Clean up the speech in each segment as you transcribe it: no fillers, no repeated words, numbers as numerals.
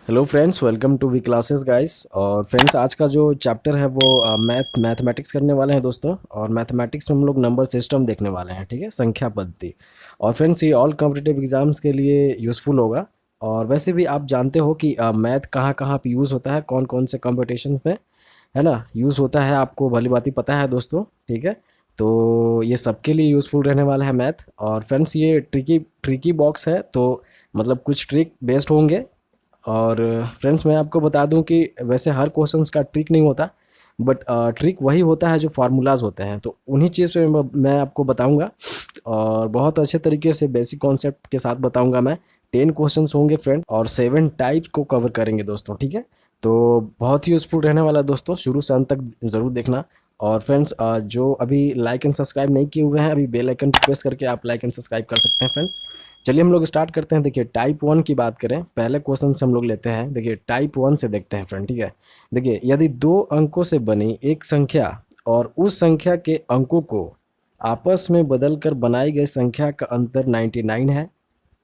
Hello friends, welcome to V classes guys. और friends, आज का जो चैप्टर है वो मैथमेटिक्स करने वाले हैं दोस्तों। और मैथमेटिक्स में हम लोग नंबर सिस्टम देखने वाले हैं, ठीक है, संख्या पद्धति। और फ्रेंड्स, ये ऑल कॉम्पिटिटिव एग्जाम्स के लिए यूज़फुल होगा। और वैसे भी आप जानते हो कि मैथ कहाँ कहाँ पे यूज़ होता है, कौन कौन से कॉम्पिटिशन में, है ना, यूज़ होता है, आपको भली भांति पता है दोस्तों, ठीक है। तो ये सबके लिए यूज़फुल रहने वाला है मैथ। और फ्रेंड्स, ये ट्रिकी ट्रिकी बॉक्स है, तो मतलब कुछ ट्रिक बेस्ड होंगे। और फ्रेंड्स, मैं आपको बता दूं कि वैसे हर क्वेश्चंस का ट्रिक नहीं होता, बट ट्रिक वही होता है जो फार्मूलाज होते हैं, तो उन्हीं चीज़ पे मैं आपको बताऊंगा। और बहुत अच्छे तरीके से बेसिक कॉन्सेप्ट के साथ बताऊंगा मैं। 10 क्वेश्चंस होंगे फ्रेंड, और 7 टाइप्स को कवर करेंगे दोस्तों, ठीक है। तो बहुत ही यूज़फुल रहने वाला है दोस्तों, शुरू से अंत तक ज़रूर देखना। और फ्रेंड्स, जो अभी लाइक एंड सब्सक्राइब नहीं किए हुए हैं, अभी बेल आइकन प्रेस करके आप लाइक एंड सब्सक्राइब कर सकते हैं फ्रेंड्स। चलिए हम लोग स्टार्ट करते हैं। देखिए, टाइप 1 की बात करें, पहले क्वेश्चन से हम लोग लेते हैं। देखिए, टाइप 1 से देखते हैं फ्रेंड, ठीक है। देखिए, यदि दो अंकों से बनी एक संख्या और उस संख्या के अंकों को आपस में बदलकर बनाई गई संख्या का अंतर 99 है,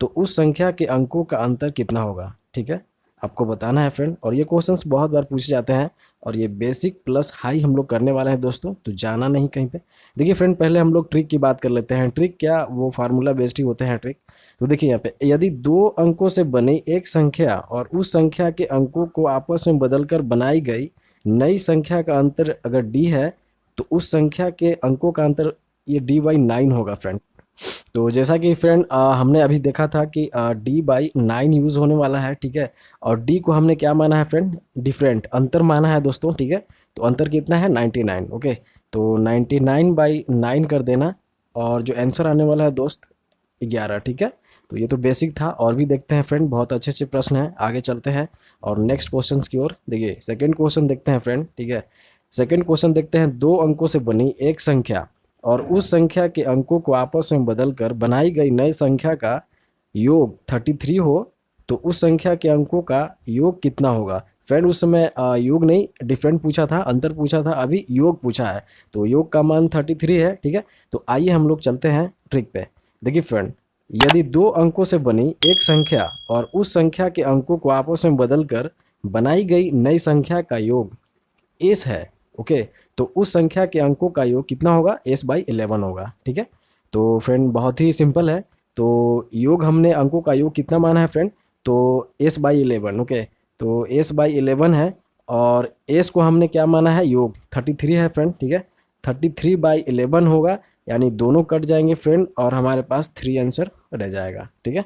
तो उस संख्या के अंकों का अंतर कितना होगा, ठीक है, आपको बताना है फ्रेंड। और ये क्वेश्चंस बहुत बार पूछे जाते हैं, और ये बेसिक प्लस हाई हम लोग करने वाले हैं दोस्तों, तो जाना नहीं कहीं पे। देखिए फ्रेंड, पहले हम लोग ट्रिक की बात कर लेते हैं। ट्रिक क्या, वो फार्मूला बेस्ड ही होते हैं ट्रिक। तो देखिए यहाँ पे, यदि दो अंकों से बनी एक संख्या और उस संख्या के अंकों को आपस में बदलकर बनाई गई नई संख्या का अंतर अगर डी है, तो उस संख्या के अंकों का अंतर ये D/9 होगा फ्रेंड। तो जैसा कि फ्रेंड हमने अभी देखा था कि D/9 यूज़ होने वाला है, ठीक है। और D को हमने क्या माना है फ्रेंड, डिफरेंट, अंतर माना है दोस्तों, ठीक है। तो अंतर कितना है, 99, ओके। तो 99/9 कर देना, और जो आंसर आने वाला है दोस्त, 11, ठीक है। तो ये तो बेसिक था, और भी देखते हैं फ्रेंड, बहुत अच्छे अच्छे प्रश्न हैं, आगे चलते हैं और नेक्स्ट क्वेश्चन की ओर। देखिए, सेकेंड क्वेश्चन देखते हैं फ्रेंड, ठीक है। सेकेंड क्वेश्चन देखते हैं, दो अंकों से बनी एक संख्या और उस संख्या के अंकों को आपस में बदलकर बनाई गई नई संख्या का योग 33 हो, तो उस संख्या के अंकों का योग कितना होगा। फ्रेंड, उस समय योग नहीं, डिफरेंट पूछा था, अंतर पूछा था, अभी योग पूछा है। तो योग का मान 33 है, ठीक है। तो आइए हम लोग चलते हैं ट्रिक पे। देखिए फ्रेंड, यदि दो अंकों से बनी एक संख्या और उस संख्या के अंकों को आपस में बदलकर बनाई गई नई संख्या का योग एस है, ओके, तो उस संख्या के अंकों का योग कितना होगा, S/11 होगा, ठीक है। तो फ्रेंड, बहुत ही सिंपल है। तो योग हमने अंकों का योग कितना माना है फ्रेंड, तो S/11, ओके। तो S/11 है, और S को हमने क्या माना है, योग 33 है फ्रेंड, ठीक है। 33/11 होगा, यानी दोनों कट जाएंगे फ्रेंड, और हमारे पास 3 आंसर रह जाएगा, ठीक है।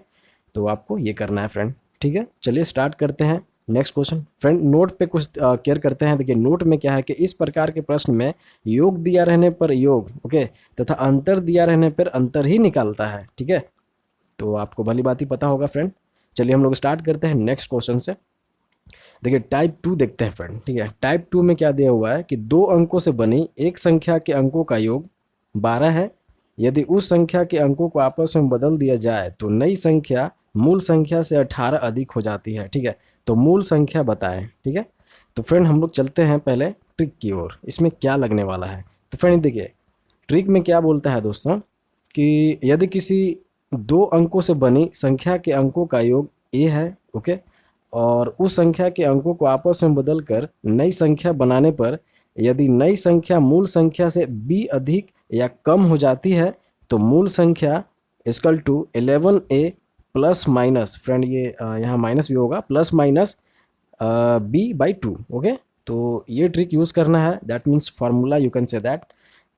तो आपको ये करना है फ्रेंड, ठीक है। चलिए स्टार्ट करते हैं नेक्स्ट क्वेश्चन। फ्रेंड, नोट पे कुछ केयर करते हैं। देखिए, नोट में क्या है कि इस प्रकार के प्रश्न में योग दिया रहने पर योग, ओके, तथा अंतर दिया रहने पर अंतर ही निकालता है, ठीक है। तो आपको भली बात ही पता होगा फ्रेंड। चलिए हम लोग स्टार्ट करते हैं नेक्स्ट क्वेश्चन से। देखिए, टाइप 2 देखते हैं फ्रेंड, ठीक है। टाइप 2 में क्या दिया हुआ है कि दो अंकों से बनी एक संख्या के अंकों का योग 12 है। यदि उस संख्या के अंकों को आपस में बदल दिया जाए तो नई संख्या मूल संख्या से 18 अधिक हो जाती है, ठीक है। तो मूल संख्या बताएं, ठीक है। तो फ्रेंड, हम लोग चलते हैं पहले ट्रिक की ओर, इसमें क्या लगने वाला है। तो फ्रेंड देखिए, ट्रिक में क्या बोलता है दोस्तों, कि यदि किसी दो अंकों से बनी संख्या के अंकों का योग ए है, ओके, और उस संख्या के अंकों को आपस में बदलकर नई संख्या बनाने पर यदि नई संख्या मूल संख्या से बी अधिक या कम हो जाती है, तो मूल संख्या equal to 11a plus minus, friend ये यहाँ माइनस भी होगा, प्लस माइनस B/2, ओके। तो ये ट्रिक यूज़ करना है, that means formula you can say that.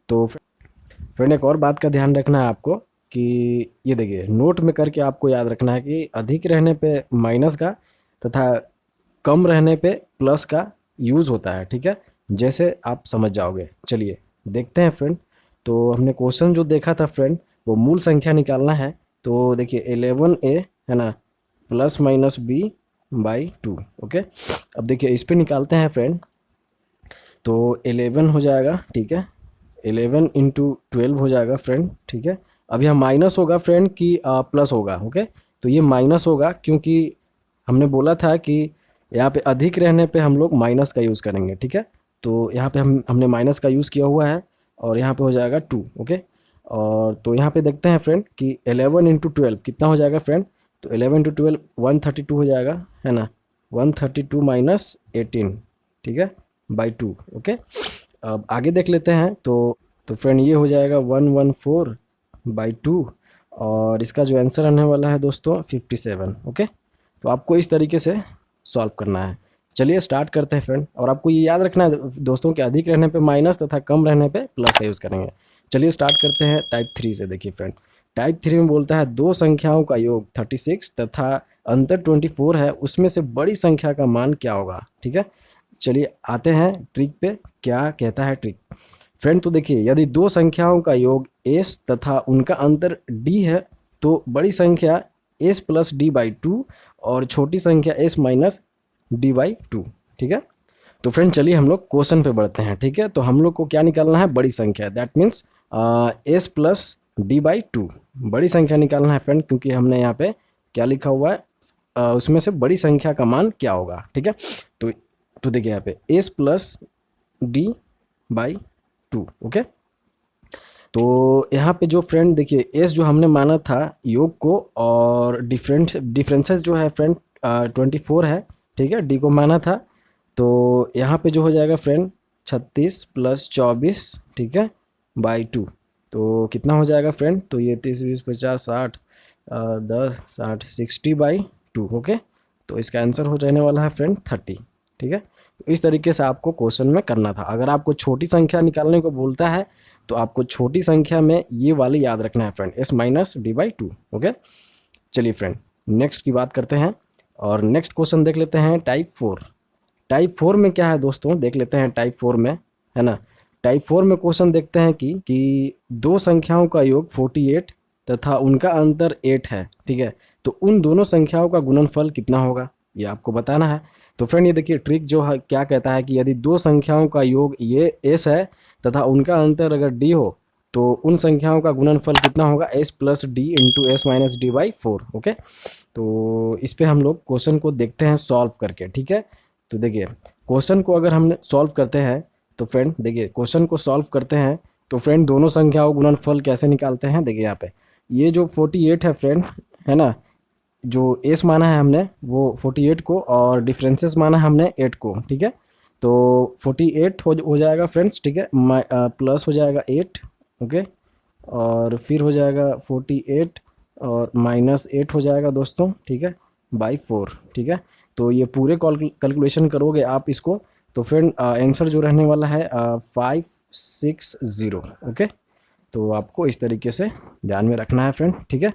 तो फ्रेंड, एक और बात का ध्यान रखना है आपको, कि ये देखिए, नोट में करके आपको याद रखना है कि अधिक रहने पे माइनस का तथा कम रहने पे प्लस का यूज़ होता है, ठीक है। जैसे आप समझ जाओगे। चलिए देखते हैं फ्रेंड। तो हमने क्वेश्चन जो देखा था फ्रेंड, वो मूल संख्या निकालना है। तो देखिए, 11a है ना, प्लस माइनस B/2, ओके। अब देखिए, इस पे निकालते हैं फ्रेंड। तो 11 हो जाएगा, ठीक है। 11 इंटू 12 हो जाएगा फ्रेंड, ठीक है। अब यहाँ माइनस होगा फ्रेंड कि प्लस होगा, ओके। तो ये माइनस होगा, क्योंकि हमने बोला था कि यहाँ पे अधिक रहने पे हम लोग माइनस का यूज़ करेंगे, ठीक है। तो यहाँ पे हमने माइनस का यूज़ किया हुआ है, और यहाँ पे हो जाएगा 2, ओके। और तो यहाँ पे देखते हैं फ्रेंड कि 11 इंटू 12 कितना हो जाएगा फ्रेंड। तो 11 इंटू 12 132 हो जाएगा, है ना। 132 माइनस 18, ठीक है, बाई 2। ओके, अब आगे देख लेते हैं। तो फ्रेंड ये हो जाएगा 114 बाई 2, और इसका जो आंसर आने वाला है दोस्तों 57। ओके, तो आपको इस तरीके से सॉल्व करना है। चलिए स्टार्ट करते हैं फ्रेंड। और आपको ये याद रखना है दोस्तों कि अधिक रहने पे माइनस तथा कम रहने पे प्लस का यूज़ करेंगे। चलिए स्टार्ट करते हैं टाइप 3 से। देखिए फ्रेंड, टाइप 3 में बोलता है दो संख्याओं का योग 36 तथा अंतर 24 है, उसमें से बड़ी संख्या का मान क्या होगा। ठीक है, चलिए आते हैं ट्रिक पे। क्या कहता है ट्रिक फ्रेंड, तो देखिए यदि दो संख्याओं का योग s तथा उनका अंतर d है, तो बड़ी संख्या s प्लस डी बाई 2 और छोटी संख्या s माइनस डी बाई 2। ठीक है, तो फ्रेंड चलिए हम लोग क्वेश्चन पे बढ़ते हैं। ठीक है, तो हम लोग को क्या निकालना है, बड़ी संख्या, that means s plus D by 2 बड़ी संख्या निकालना है फ्रेंड, क्योंकि हमने यहाँ पे क्या लिखा हुआ है, उसमें से बड़ी संख्या का मान क्या होगा। ठीक है, तो देखिए यहाँ पे s plus D by 2। Okay, तो यहाँ पे जो फ्रेंड देखिए s जो हमने माना था योग को, और डिफरेंसेस जो है फ्रेंड 24 है। ठीक है, d को माना था, तो यहाँ पे जो हो जाएगा फ्रेंड 36 प्लस 24, ठीक है, बाई 2। तो कितना हो जाएगा फ्रेंड, तो ये 30 20 50 60 10 60 60 बाई 2। ओके, तो इसका आंसर हो जाने वाला है फ्रेंड 30। ठीक है, तो इस तरीके से आपको क्वेश्चन में करना था। अगर आपको छोटी संख्या निकालने को बोलता है तो आपको छोटी संख्या में ये वाली याद रखना है friend, s minus D by 2। Okay, चलिए फ्रेंड नेक्स्ट की बात करते हैं, और नेक्स्ट क्वेश्चन देख लेते हैं टाइप 4। टाइप 4 में क्या है दोस्तों, देख लेते हैं टाइप 4 में, है ना। टाइप 4 में क्वेश्चन देखते हैं कि दो संख्याओं का योग 48 तथा उनका अंतर 8 है। ठीक है, तो उन दोनों संख्याओं का गुणनफल कितना होगा, ये आपको बताना है। तो फ्रेंड ये देखिए ट्रिक जो है क्या कहता है कि यदि दो संख्याओं का योग ये s है तथा उनका अंतर अगर d हो, तो उन संख्याओं का गुणनफल कितना होगा, s plus D into S minus D by 4। Okay, तो इस पे हम लोग क्वेश्चन को देखते हैं सॉल्व करके। ठीक है, तो देखिए क्वेश्चन को अगर हम सॉल्व करते हैं तो फ्रेंड देखिए क्वेश्चन को सॉल्व करते हैं तो फ्रेंड दोनों संख्याओं गुणनफल कैसे निकालते हैं। देखिए यहाँ पे ये जो 48 है फ्रेंड, है ना, जो s माना है हमने वो 48 को, और डिफरेंसेस माना है हमने 8 को। ठीक है, तो 48 हो जाएगा फ्रेंड्स, ठीक है, प्लस हो जाएगा 8। ओके, और फिर हो जाएगा 48 और माइनस 8 हो जाएगा दोस्तों, ठीक है, बाई 4। ठीक है, तो ये पूरे कैलकुलेशन करोगे आप इसको, तो फ्रेंड आंसर जो रहने वाला है 560। ओके, तो आपको इस तरीके से ध्यान में रखना है फ्रेंड। ठीक है,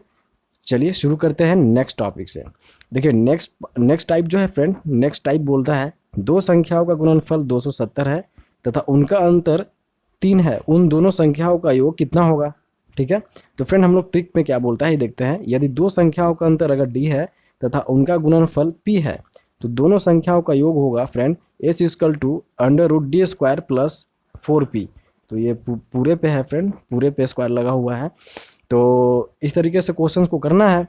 चलिए शुरू करते हैं नेक्स्ट टॉपिक से। देखिए नेक्स्ट टाइप जो है फ्रेंड, नेक्स्ट टाइप बोलता है दो संख्याओं का गुणनफल 270 है तथा उनका अंतर 3 है, उन दोनों संख्याओं का योग कितना होगा। ठीक है, तो फ्रेंड हम लोग ट्रिक में क्या बोलता है ये देखते हैं। यदि दो संख्याओं का अंतर अगर d है तथा उनका गुणनफल p है, तो दोनों संख्याओं का योग होगा friend s equal to under root D square plus 4p। तो ये पूरे पे है फ्रेंड, पूरे पे स्क्वायर लगा हुआ है। तो इस तरीके से क्वेश्चंस को करना है।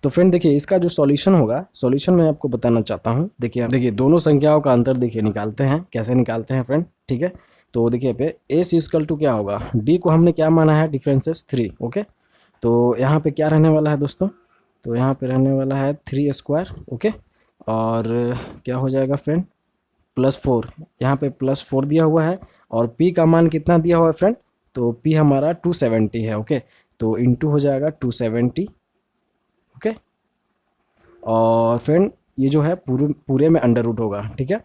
तो फ्रेंड देखिए इसका जो सॉल्यूशन होगा, सॉल्यूशन मैं आपको बताना चाहता हूँ। देखिए दोनों संख्याओं का अंतर देखिए निकालते हैं, कैसे निकालते हैं फ्रेंड। ठीक है, तो देखिए पे s इक्वल टू क्या होगा, d को हमने क्या माना है, डिफरेंसेस 3। ओके, तो यहाँ पे क्या रहने वाला है दोस्तों, तो यहाँ पे रहने वाला है 3 स्क्वायर। ओके, और क्या हो जाएगा फ्रेंड प्लस 4, यहाँ पे प्लस 4 दिया हुआ है, और p का मान कितना दिया हुआ है फ्रेंड, तो p हमारा 270 है। ओके, तो इंटू हो जाएगा 270। ओके, और फ्रेंड ये जो है पूरे में अंडर रूट होगा। ठीक है,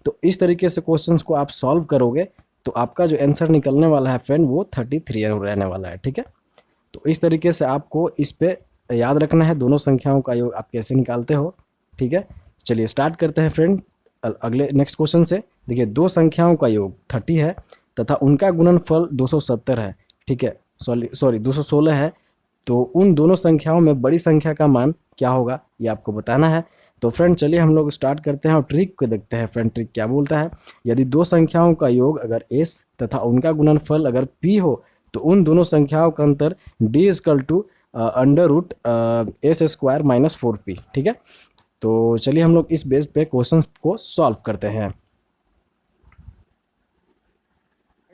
तो इस तरीके से क्वेश्चंस को आप सॉल्व करोगे तो आपका जो आंसर निकलने वाला है फ्रेंड वो 33 रहने वाला है। ठीक है, तो इस तरीके से आपको इस पे याद रखना है दोनों संख्याओं का योग आप कैसे निकालते हो। ठीक है, चलिए स्टार्ट करते हैं फ्रेंड अगले नेक्स्ट क्वेश्चन से। देखिए दो संख्याओं का योग 30 है तथा उनका गुणनफल 270 है। ठीक है, सॉरी 216 है, तो उन दोनों संख्याओं में बड़ी संख्या का मान क्या होगा ये आपको बताना है। तो फ्रेंड चलिए हम लोग स्टार्ट करते हैं और ट्रिक को देखते हैं। फ्रेंड ट्रिक क्या बोलता है, यदि दो संख्याओं का योग अगर s तथा उनका गुणनफल अगर p हो, तो उन दोनों संख्याओं का अंतर d equal to under root S square minus 4p। ठीक है, तो चलिए हम लोग इस बेस पे क्वेश्चन को सॉल्व करते हैं।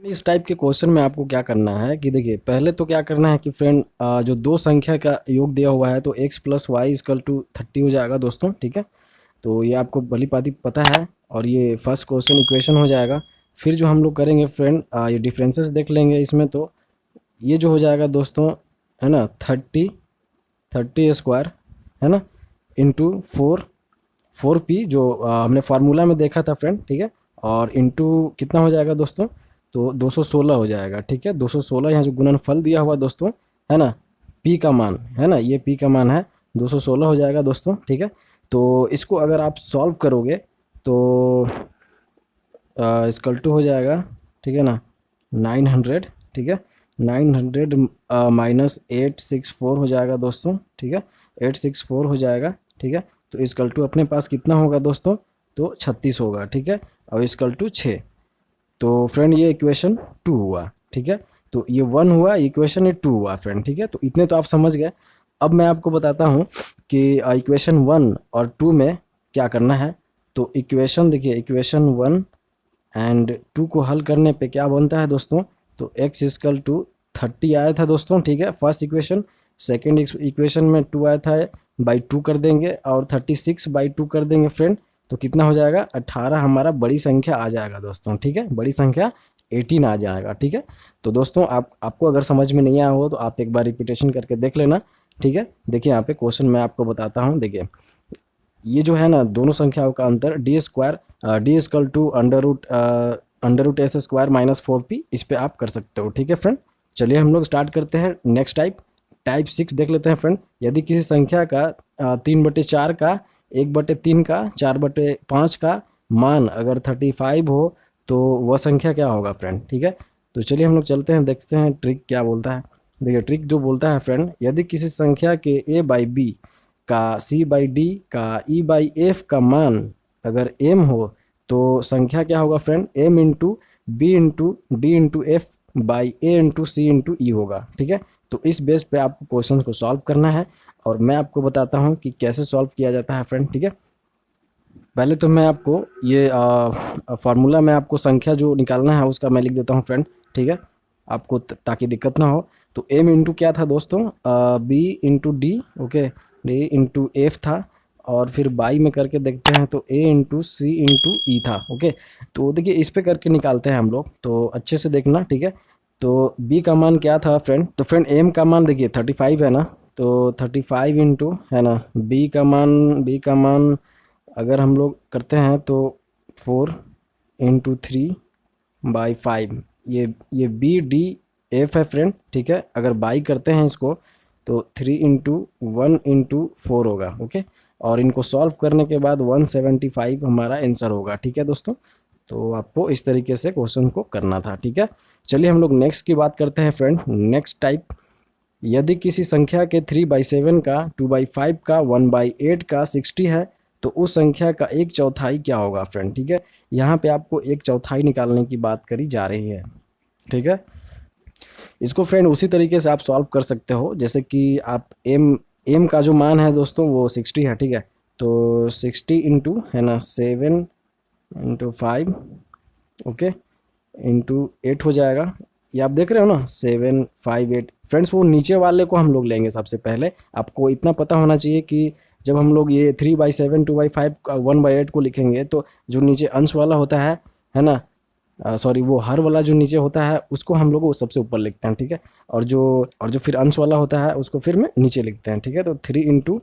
इस टाइप के क्वेश्चन में आपको क्या करना है कि देखिए पहले तो क्या करना है कि फ्रेंड जो दो संख्या का योग दिया हुआ है तो x plus Y equal to 30 हो जाएगा दोस्तों। ठीक है, तो ये आपको भली भांति पता है, और ये फर्स्ट क्वेश्चन इक्वेशन हो जाएगा। फिर जो हम लोग करेंगे फ्रेंड, ये डिफरेंसेस देख लेंगे इसमें। तो ये जो हो जाएगा दोस्तों, है ना, 30 स्क्वायर, है ना, इंटू 4p जो हमने फार्मूला में देखा था फ्रेंड, ठीक है। और इंटू कितना हो जाएगा दोस्तों, तो 216 हो जाएगा, ठीक है। 216 यहाँ जो गुणनफल दिया हुआ दोस्तों, है ना, p का मान, है ना, ये p का मान है, 216 हो जाएगा दोस्तों, ठीक है। तो इसको अगर आप सॉल्व करोगे तो इसकल टू हो जाएगा, ठीक है ना, 900, ठीक है। 900 माइनस 864 हो जाएगा दोस्तों, ठीक है। 864 हो जाएगा, ठीक है। तो इसकल टू अपने पास कितना होगा दोस्तों, तो 36 होगा, ठीक है। और इसकल टू 6। तो फ्रेंड ये इक्वेशन 2 हुआ, ठीक है। तो ये 1 हुआ, इक्वेशन ये 2 हुआ फ्रेंड, ठीक है। तो इतने तो आप समझ गए। अब मैं आपको बताता हूँ कि इक्वेशन 1 और 2 में क्या करना है। तो इक्वेशन देखिए, इक्वेशन 1 एंड 2 को हल करने पे क्या बनता है दोस्तों, तो x इक्वल टू 30 आया था दोस्तों, ठीक है, फर्स्ट इक्वेशन। सेकेंड इक्वेशन में 2 आया था, बाई 2 कर देंगे, और 36 बाई 2 कर देंगे फ्रेंड। तो कितना हो जाएगा, 18 हमारा बड़ी संख्या आ जाएगा दोस्तों, ठीक है, बड़ी संख्या 18 आ जाएगा, ठीक है। तो दोस्तों आपको अगर समझ में नहीं आया हो तो आप एक बार रिपीटेशन करके देख लेना, ठीक है। देखिए यहाँ पे क्वेश्चन मैं आपको बताता हूँ। देखिए ये जो है ना, दोनों संख्याओं का अंतर D square to under root S square minus 4p, इस पे आप कर सकते हो, ठीक है फ्रेंड। चलिए हम लोग स्टार्ट करते हैं नेक्स्ट टाइप 6 देख लेते हैं फ्रेंड। यदि किसी संख्या का 3/4 का, 1/3 का, 4/5 का मान अगर 35 हो तो वह संख्या क्या होगा फ्रेंड, ठीक है। तो चलिए हम लोग चलते हैं, देखते हैं ट्रिक क्या बोलता है। देखिए ट्रिक जो बोलता है फ्रेंड, यदि किसी संख्या के a/b का c/d का e/f का मान अगर m हो तो संख्या क्या होगा friend, m into B into D into F by A into C into E होगा, ठीक है। तो इस बेस पे आपको क्वेश्चन को सॉल्व करना है, और मैं आपको बताता हूँ कि कैसे सॉल्व किया जाता है फ्रेंड, ठीक है। पहले तो मैं आपको ये फार्मूला में आपको संख्या जो निकालना है उसका मैं लिख देता हूँ फ्रेंड, ठीक है, आपको ताकि दिक्कत ना हो। तो m इंटू क्या था दोस्तों, b into D, okay, D into F था, और फिर बाई में करके देखते हैं तो a इंटू सी इंटू ई था, ओके। तो देखिए इस पे करके निकालते हैं हम लोग, तो अच्छे से देखना, ठीक है। तो b का मान क्या था फ्रेंड, तो फ्रेंड m का मान देखिए 35 है ना, तो 35 इंटू, है ना, b का मान अगर हम लोग करते हैं तो 4 इंटू 3/5, ये b/d/f है फ्रेंड, ठीक है। अगर बाई करते हैं इसको तो 3 इंटू 1 इंटू 4 होगा, ओके। और इनको सॉल्व करने के बाद 175 हमारा आंसर होगा, ठीक है दोस्तों। तो आपको इस तरीके से क्वेश्चन को करना था, ठीक है। चलिए हम लोग नेक्स्ट की बात करते हैं फ्रेंड। नेक्स्ट टाइप, यदि किसी संख्या के 3/7 का, 2/5 का, 1/8 का 60 है तो उस संख्या का 1/4 क्या होगा फ्रेंड, ठीक है। यहाँ पे आपको 1/4 निकालने की बात करी जा रही है, ठीक है। इसको फ्रेंड उसी तरीके से आप सॉल्व कर सकते हो जैसे कि आप एम का जो मान है दोस्तों वो 60 है, ठीक है। तो 60 इंटू, है ना, 7 इंटू 5, ओके, इंटू 8 हो जाएगा। ये आप देख रहे हो ना, 758 फ्रेंड्स। वो नीचे वाले को हम लोग लेंगे सबसे पहले। आपको इतना पता होना चाहिए कि जब हम लोग ये 3/7, 2/5, 1/8 को लिखेंगे तो जो नीचे अंश वाला होता है ना, सॉरी, वो हर वाला जो नीचे होता है उसको हम लोग वो सबसे ऊपर लिखते हैं, ठीक है। और जो फिर अंश वाला होता है उसको फिर में नीचे लिखते हैं, ठीक है। तो 3 इंटू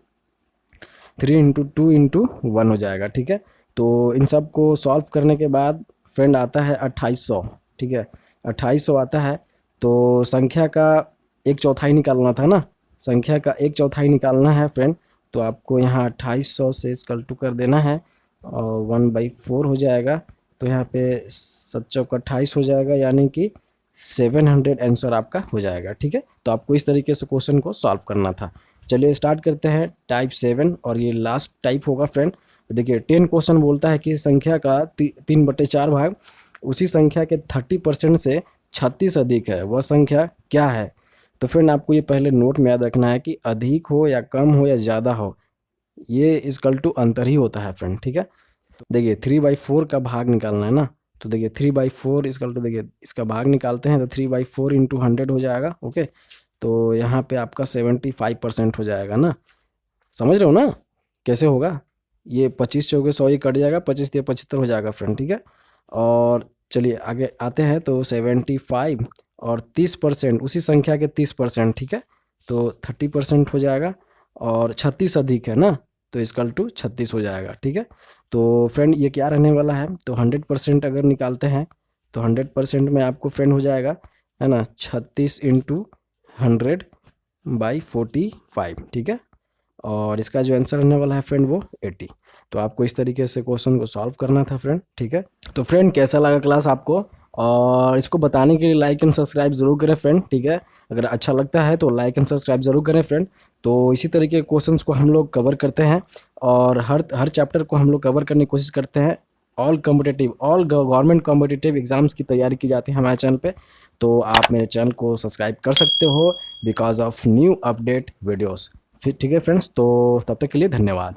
2 इंटू 1 हो जाएगा, ठीक है। तो इन सब को सॉल्व करने के बाद फ्रेंड आता है 2800, ठीक है, 2800 आता है। तो संख्या का 1/4 निकालना था ना, संख्या का 1/4 निकालना है फ्रेंड। तो आपको यहाँ 2800 से इसकल टू कर देना है, और 1/4 हो जाएगा। तो यहाँ पे 7×28 हो जाएगा, यानी कि 700 आंसर आपका हो जाएगा, ठीक है। तो आपको इस तरीके से क्वेश्चन को सॉल्व करना था। चलिए स्टार्ट करते हैं टाइप 7, और ये लास्ट टाइप होगा फ्रेंड। देखिए 10 क्वेश्चन बोलता है कि संख्या का 3/4 भाग उसी संख्या के 30% से 36 अधिक है, वह संख्या क्या है। तो फ्रेंड आपको ये पहले नोट में याद रखना है कि अधिक हो या कम हो या ज़्यादा हो, ये इक्वल टू अंतर ही होता है फ्रेंड, ठीक है। तो देखिए 3/4 का भाग निकालना है ना, तो देखिए 3/4 इक्वल टू, देखिए इसका भाग निकालते हैं तो 3/4 इंटू 100 हो जाएगा, ओके। तो यहाँ पे आपका 75% हो जाएगा ना, समझ रहे हो ना कैसे होगा। ये 25 चौके 100 ये कट जाएगा, 25 तिया 75 हो जाएगा फ्रेंड, ठीक है। और चलिए आगे आते हैं, तो 75 और 30% उसी संख्या के 30%, ठीक है, तो 30% हो जाएगा। और 36 अधिक है ना, तो इसकल टू 36 हो जाएगा, ठीक है। तो फ्रेंड ये क्या रहने वाला है, तो 100% अगर निकालते हैं तो 100% में आपको फ्रेंड हो जाएगा, है ना, 36 × 100/45, ठीक है। और इसका जो आंसर रहने वाला है फ्रेंड वो 80। तो आपको इस तरीके से क्वेश्चन को सॉल्व करना था फ्रेंड, ठीक है। तो फ्रेंड कैसा लगा क्लास आपको, और इसको बताने के लिए लाइक एंड सब्सक्राइब ज़रूर करें फ्रेंड, ठीक है। अगर अच्छा लगता है तो लाइक एंड सब्सक्राइब ज़रूर करें फ्रेंड। तो इसी तरीके के क्वेश्चंस को हम लोग कवर करते हैं, और हर हर चैप्टर को हम लोग कवर करने की कोशिश करते हैं। ऑल गवर्नमेंट कॉम्पिटिटिव एग्जाम्स की तैयारी की जाती है हमारे चैनल पे। तो आप मेरे चैनल को सब्सक्राइब कर सकते हो because of new update videos. फिर ठीक है फ्रेंड्स, तो तब तक के लिए धन्यवाद।